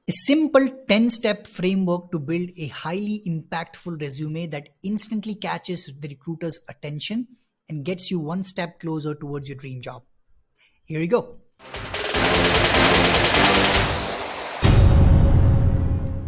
A simple 10-step framework to build a highly impactful resume that instantly catches the recruiter's attention and gets you one step closer towards your dream job. Here you go.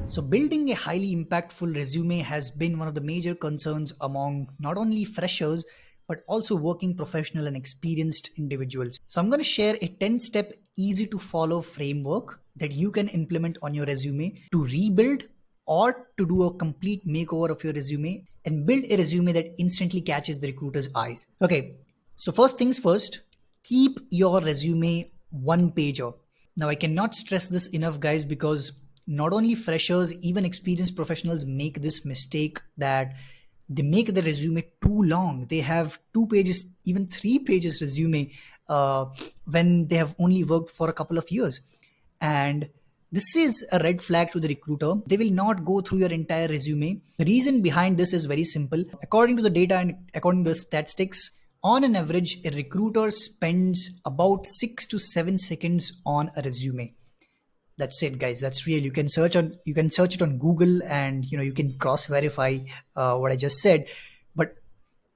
So building a highly impactful resume has been one of the major concerns among not only freshers, but also working professional and experienced individuals. So I'm going to share a 10-step easy to follow framework that you can implement on your resume to rebuild or to do a complete makeover of your resume and build a resume that instantly catches the recruiter's eyes. Okay, so first things first, keep your resume one pager. Now I cannot stress this enough, guys, because not only freshers, even experienced professionals make this mistake that they make the resume too long. They have 2 pages, even 3 pages resume when they have only worked for a couple of years. And this is a red flag to the recruiter. They will not go through your entire resume. The reason behind this is very simple. According to the data and according to the statistics, on an average, a recruiter spends about 6 to 7 seconds on a resume. That's it, guys. That's real. You can search it on Google, and you can cross verify what I just said. But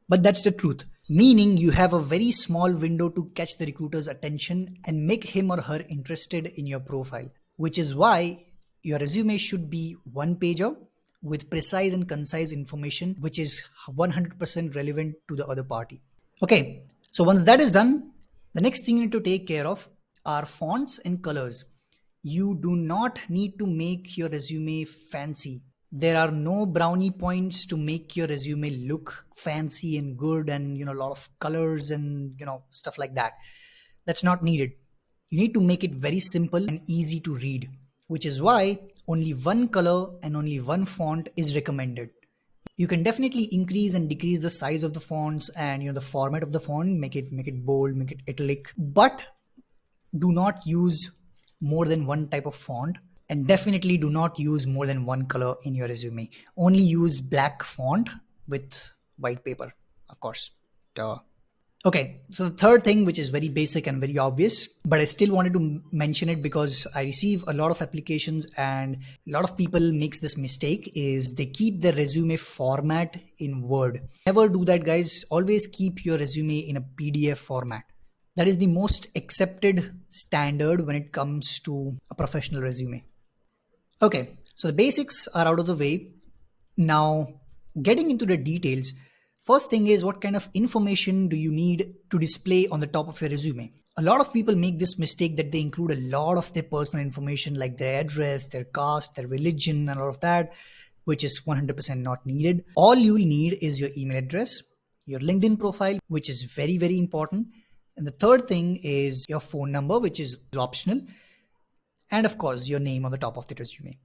that's the truth. Meaning you have a very small window to catch the recruiter's attention and make him or her interested in your profile, which is why your resume should be one pager with precise and concise information, which is 100% relevant to the other party. Okay. So once that is done, the next thing you need to take care of are fonts and colors. You do not need to make your resume fancy. There are no brownie points to make your resume look fancy and good and a lot of colors and stuff like that. That's not needed. You need to make it very simple and easy to read, which is why only one color and only one font is recommended. You can definitely increase and decrease the size of the fonts and the format of the font, make it bold, make it italic, but do not use more than one type of font, and definitely do not use more than one color in your resume. Only use black font with white paper, of course. Duh. Okay, so the third thing, which is very basic and very obvious, but I still wanted to mention it because I receive a lot of applications and a lot of people makes this mistake, is they keep their resume format in Word. Never do that, guys. Always keep your resume in a PDF format. That is the most accepted standard when it comes to a professional resume. Okay, so the basics are out of the way. Now, getting into the details, first thing is, what kind of information do you need to display on the top of your resume? A lot of people make this mistake that they include a lot of their personal information like their address, their caste, their religion, and all of that, which is 100% not needed. All you will need is your email address, your LinkedIn profile, which is very, very important. And the third thing is your phone number, which is optional. And of course, your name on the top of the resume.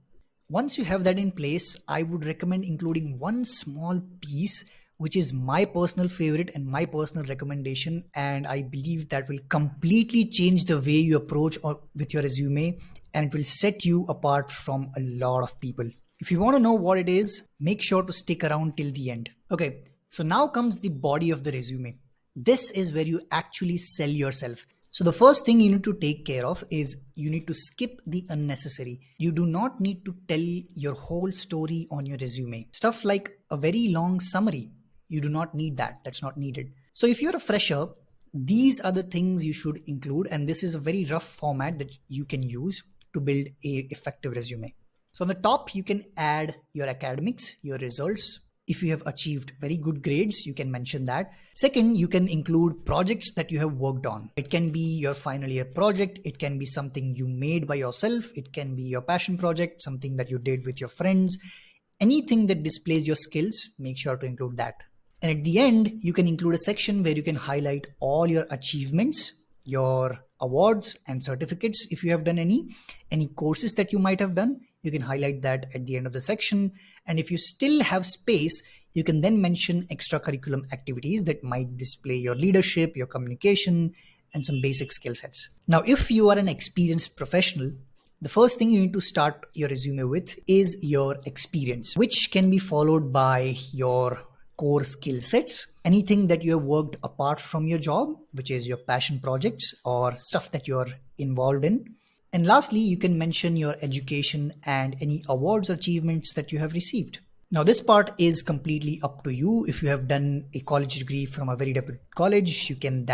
Once you have that in place, I would recommend including one small piece, which is my personal favorite and my personal recommendation. And I believe that will completely change the way you approach with your resume, and it will set you apart from a lot of people. If you want to know what it is, make sure to stick around till the end. Okay, so now comes the body of the resume. This is where you actually sell yourself. So the first thing you need to take care of is you need to skip the unnecessary. You do not need to tell your whole story on your resume. Stuff like a very long summary, you do not need that. That's not needed. So if you're a fresher, these are the things you should include, and this is a very rough format that you can use to build an effective resume. So on the top, you can add your academics, your results. If you have achieved very good grades, you can mention that. Second, you can include projects that you have worked on. It can be your final year project. It can be something you made by yourself. It can be your passion project, something that you did with your friends. Anything that displays your skills, make sure to include that. And at the end, you can include a section where you can highlight all your achievements, your awards and certificates. If you have done any courses that you might have done, you can highlight that at the end of the section. And if you still have space, you can then mention extracurriculum activities that might display your leadership, your communication, and some basic skill sets. Now, if you are an experienced professional, the first thing you need to start your resume with is your experience, which can be followed by your core skill sets, anything that you have worked apart from your job, which is your passion projects or stuff that you're involved in. And lastly, you can mention your education and any awards or achievements that you have received. Now, this part is completely up to you. If you have done a college degree from a very reputed college, you can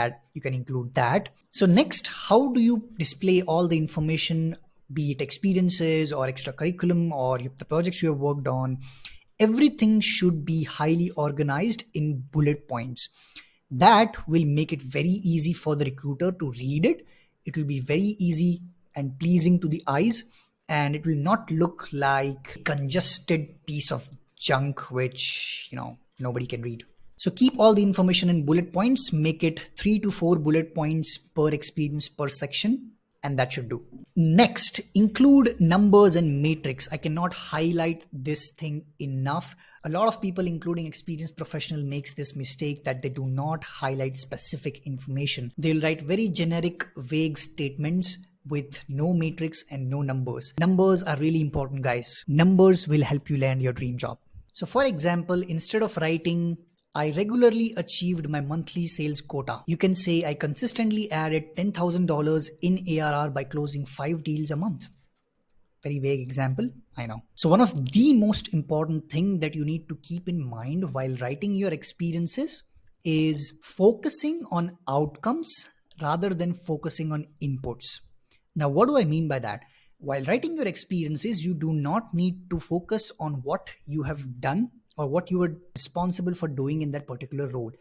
include that. So next, how do you display all the information, be it experiences or extra curriculum or the projects you have worked on? Everything should be highly organized in bullet points. That will make it very easy for the recruiter to read it. It will be very easy and pleasing to the eyes, and it will not look like a congested piece of junk which nobody can read. So keep all the information in bullet points, make it 3 to 4 bullet points per experience per section, and that should do. Next, include numbers and matrix. I cannot highlight this thing enough. A lot of people, including experienced professional, makes this mistake that they do not highlight specific information. They'll write very generic, vague statements with no matrix and no numbers. Numbers are really important, guys. Numbers will help you land your dream job. So for example, instead of writing, I regularly achieved my monthly sales quota, you can say I consistently added $10,000 in ARR by closing 5 deals a month. Very vague example, I know. So one of the most important thing that you need to keep in mind while writing your experiences is focusing on outcomes rather than focusing on inputs. Now, what do I mean by that? While writing your experiences, you do not need to focus on what you have done or what you were responsible for doing in that particular role.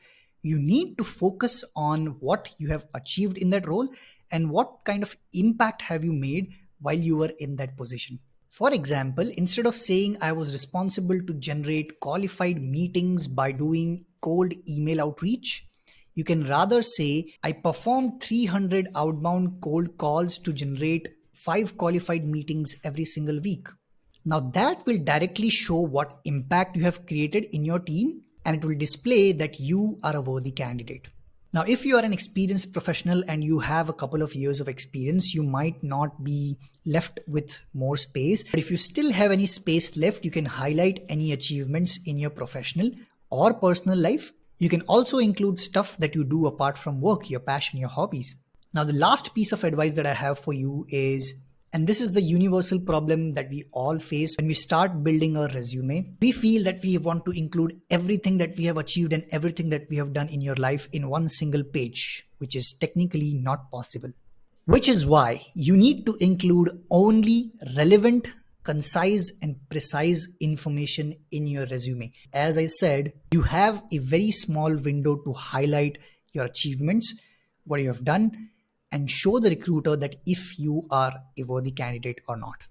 You need to focus on what you have achieved in that role and what kind of impact have you made while you were in that position. For example, instead of saying I was responsible to generate qualified meetings by doing cold email outreach, you can rather say I performed 300 outbound cold calls to generate 5 qualified meetings every single week. Now that will directly show what impact you have created in your team, and it will display that you are a worthy candidate. Now, if you are an experienced professional and you have a couple of years of experience, you might not be left with more space. But if you still have any space left, you can highlight any achievements in your professional or personal life. You can also include stuff that you do apart from work, your passion, your hobbies. Now, the last piece of advice that I have for you is, and this is the universal problem that we all face when we start building a resume. We feel that we want to include everything that we have achieved and everything that we have done in your life in one single page, which is technically not possible. Which is why you need to include only relevant, concise, and precise information in your resume. As I said, you have a very small window to highlight your achievements, what you have done, and show the recruiter that if you are a worthy candidate or not.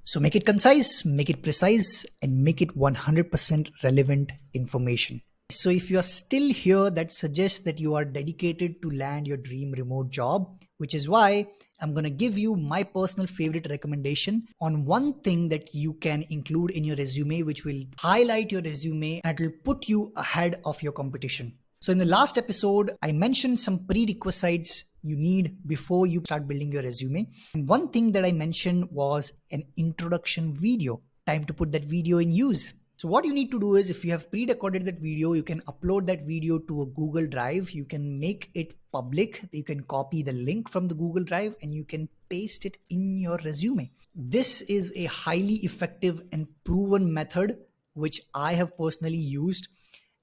So make it concise, make it precise, and make it 100% relevant information. So if you are still here, that suggests that you are dedicated to land your dream remote job, which is why I'm going to give you my personal favorite recommendation on one thing that you can include in your resume, which will highlight your resume and it will put you ahead of your competition. So in the last episode, I mentioned some prerequisites you need before you start building your resume. And one thing that I mentioned was an introduction video. Time to put that video in use. So what you need to do is, if you have pre-recorded that video, you can upload that video to a Google Drive. You can make it public. You can copy the link from the Google Drive and you can paste it in your resume. This is a highly effective and proven method, which I have personally used.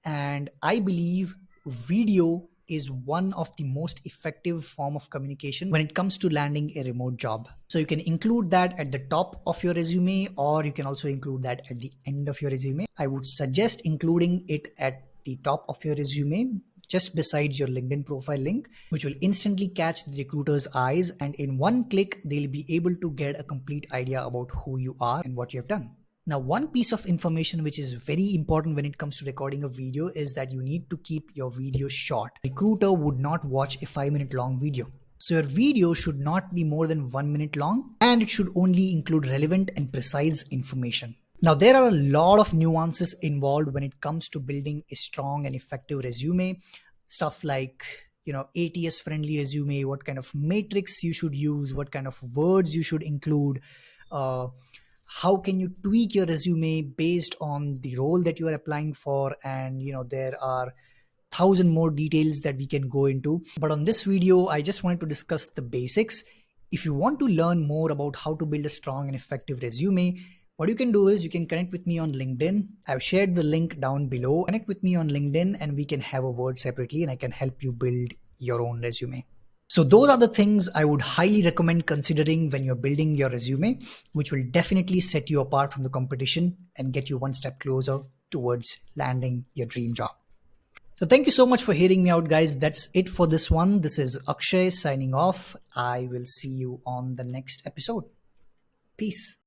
And I believe video is one of the most effective form of communication when it comes to landing a remote job. So you can include that at the top of your resume, or you can also include that at the end of your resume. I would suggest including it at the top of your resume, just besides your LinkedIn profile link, which will instantly catch the recruiter's eyes. And in one click, they'll be able to get a complete idea about who you are and what you have done. Now, one piece of information which is very important when it comes to recording a video is that you need to keep your video short. A recruiter would not watch a 5-minute long video. So your video should not be more than 1 minute long, and it should only include relevant and precise information. Now, there are a lot of nuances involved when it comes to building a strong and effective resume. Stuff like, ATS friendly resume, what kind of matrix you should use, what kind of words you should include, how can you tweak your resume based on the role that you are applying for. And there are 1,000 more details that we can go into, but on this video I just wanted to discuss the basics. If you want to learn more about how to build a strong and effective resume, what you can do is you can connect with me on LinkedIn. I've shared the link down below. Connect with me on LinkedIn and we can have a word separately and I can help you build your own resume. So those are the things I would highly recommend considering when you're building your resume, which will definitely set you apart from the competition and get you one step closer towards landing your dream job. So thank you so much for hearing me out, guys. That's it for this one. This is Akshay signing off. I will see you on the next episode. Peace.